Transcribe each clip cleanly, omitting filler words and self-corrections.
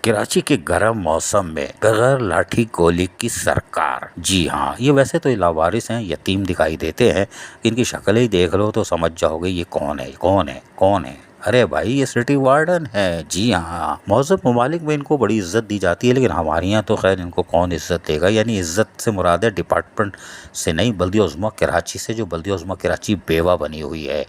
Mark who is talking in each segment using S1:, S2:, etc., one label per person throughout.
S1: कराची के गर्म मौसम में बगैर लाठी गोली की सरकार। जी हाँ, ये वैसे तो लावारिस हैं, यतीम दिखाई देते हैं। इनकी शक्ल ही देख लो तो समझ जाओगे ये कौन है, कौन है, कौन है। अरे भाई, ये सिटी वार्डन है। जी हाँ, मौजूद ममालिक में इनको बड़ी इज्जत दी जाती है, लेकिन हमारे यहाँ तो खैर इनको कौन इज्जत देगा। यानी इज्जत से मुराद है डिपार्टमेंट से नहीं, बल्दिया उज़्मा कराची से, जो बल्दिया उज़्मा कराची बेवा बनी हुई है।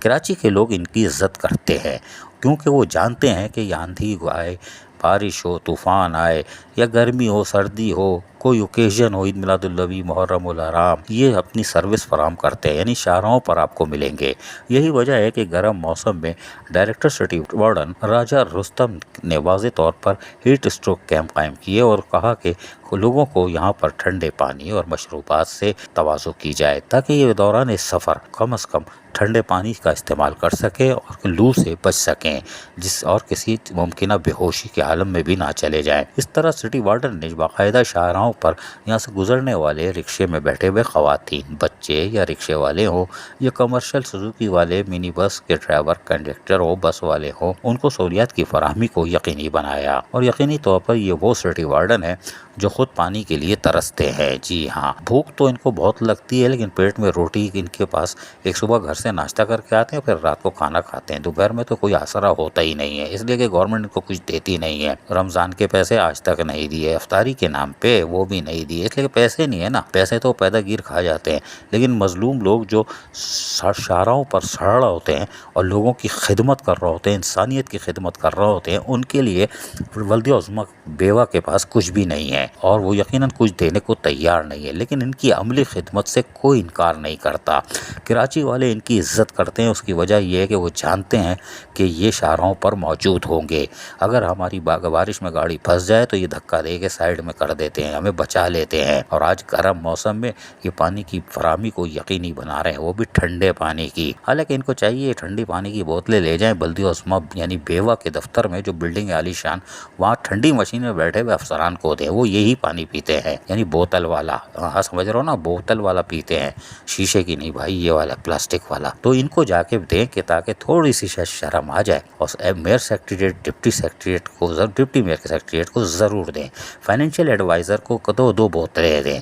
S1: कराची के लोग इनकी इज्जत करते हैं क्योंकि वो जानते हैं कि ये आंधी आए, बारिश हो, तूफ़ान आए, या गर्मी हो, सर्दी हो, कोई ओकेजन हो, ईद मिलादुन्नबी, मुहर्रम उल हराम, ये अपनी सर्विस फराम करते हैं। यानी शाहराहों पर आपको मिलेंगे। यही वजह है कि गर्म मौसम में डायरेक्टर सिटी वार्डन राजा रुस्तम ने वाज़े तौर पर हीट स्ट्रोक कैंप कायम किए और कहा कि लोगों को यहाँ पर ठंडे पानी और मशरूबात से तवाज़ो की जाए ताकि ये दौरान इस सफ़र कम से कम ठंडे पानी का इस्तेमाल कर सकें और लू से बच सकें, जिस और किसी मुमकिन बेहोशी के आलम में भी ना चले जाएं। इस तरह सिटी वार्डन ने बाकायदा शाहराहों पर यहाँ से गुजरने वाले रिक्शे में बैठे हुए ख़वातीन, बच्चे या रिक्शे वाले हों या कमर्शियल सुजुकी वाले, मिनी बस के ड्राइवर, कंडक्टर हो, बस वाले हों, उनको सहूलियात की फराहमी को यकीनी बनाया। और यकीनी तौर पर ये वो सिटी वार्डन है जो खुद पानी के लिए तरसते हैं। जी हाँ, भूख तो इनको बहुत लगती है, लेकिन पेट में रोटी इनके पास, एक सुबह घर से नाश्ता करके आते हैं, फिर रात को खाना खाते हैं। दोपहर में तो कोई आसरा होता ही नहीं है, इसलिए कि गवर्नमेंट इनको कुछ देती नहीं है। रमज़ान के पैसे आज तक नहीं दिए, अफ्तारी के नाम पे वो भी नहीं दिए, इसलिए पैसे नहीं है ना। पैसे तो पैदागीर खा जाते हैं, लेकिन मजलूम लोग जो शाहराहों पर सड़ रहे होते हैं और लोगों की खिदमत कर रहे होते हैं, इंसानियत की खिदमत कर रहे होते हैं, उनके लिए बल्दिया उज़्मा बेवा के पास कुछ भी नहीं है और वो यकीनन कुछ देने को तैयार नहीं है। लेकिन इनकी अमली खिदमत से कोई इनकार नहीं करता। कराची वाले इनकी इज्जत करते हैं। उसकी वजह यह है कि वो जानते हैं कि ये शाहराहों पर मौजूद होंगे। अगर हमारी बारिश में गाड़ी फंस जाए तो ये धक्का दे के साइड में कर देते हैं, हमें बचा लेते हैं। और आज गर्म मौसम में ये पानी की फराहमी को यकीनी बना रहे हैं, वो भी ठंडे पानी की। हालांकि इनको चाहिए ठंडी पानी की बोतलें ले जाएं बल्दिया उज़्मा यानी बेवा के दफ्तर में, जो बिल्डिंग है आलीशान, वहाँ ठंडी मशीन में बैठे हुए अफसरान को दें, वो यही पानी पीते हैं। यानी बोतल वाला, हाँ समझ रहे हो ना, बोतल वाला पीते हैं, शीशे की नहीं भाई, ये वाला प्लास्टिक वाला। तो इनको जाके दें कि ताकि थोड़ी सी शर्म आ जाए। और मेयर सेक्रेटरीट, डिप्टी सेक्रेटरीट को, डिप्टी मेयर के सेक्रेटरीट को ज़रूर दें। फाइनेंशियल एडवाइज़र को दो बोतलें दें,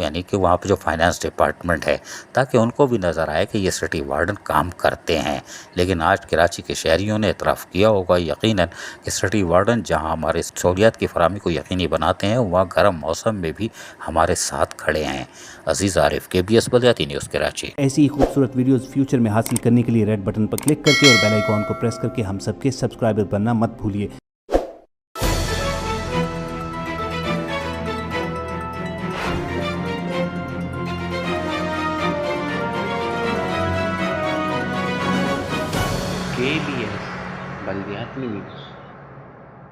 S1: यानी कि वहाँ पे जो फाइनेंस डिपार्टमेंट है, ताकि उनको भी नज़र आए कि ये सिटी वार्डन काम करते हैं। लेकिन आज कराची के शहरियों ने इतराफ़ किया होगा यकीनन कि सिटी वार्डन जहाँ हमारे सहूलियात की फराहमी को यकीनी बनाते हैं, वहाँ गर्म मौसम में भी हमारे साथ खड़े हैं। अजीज़ आरिफ, KBS बल्दियाती न्यूज़ कराची।
S2: ऐसी ही खूबसूरत वीडियोस फ्यूचर में हासिल करने के लिए रेड बटन पर क्लिक करके और बेल आइकॉन को प्रेस करके हम सबके सब्सक्राइबर बनना मत भूलिए।
S3: KBS बल्दियाती न्यूज़।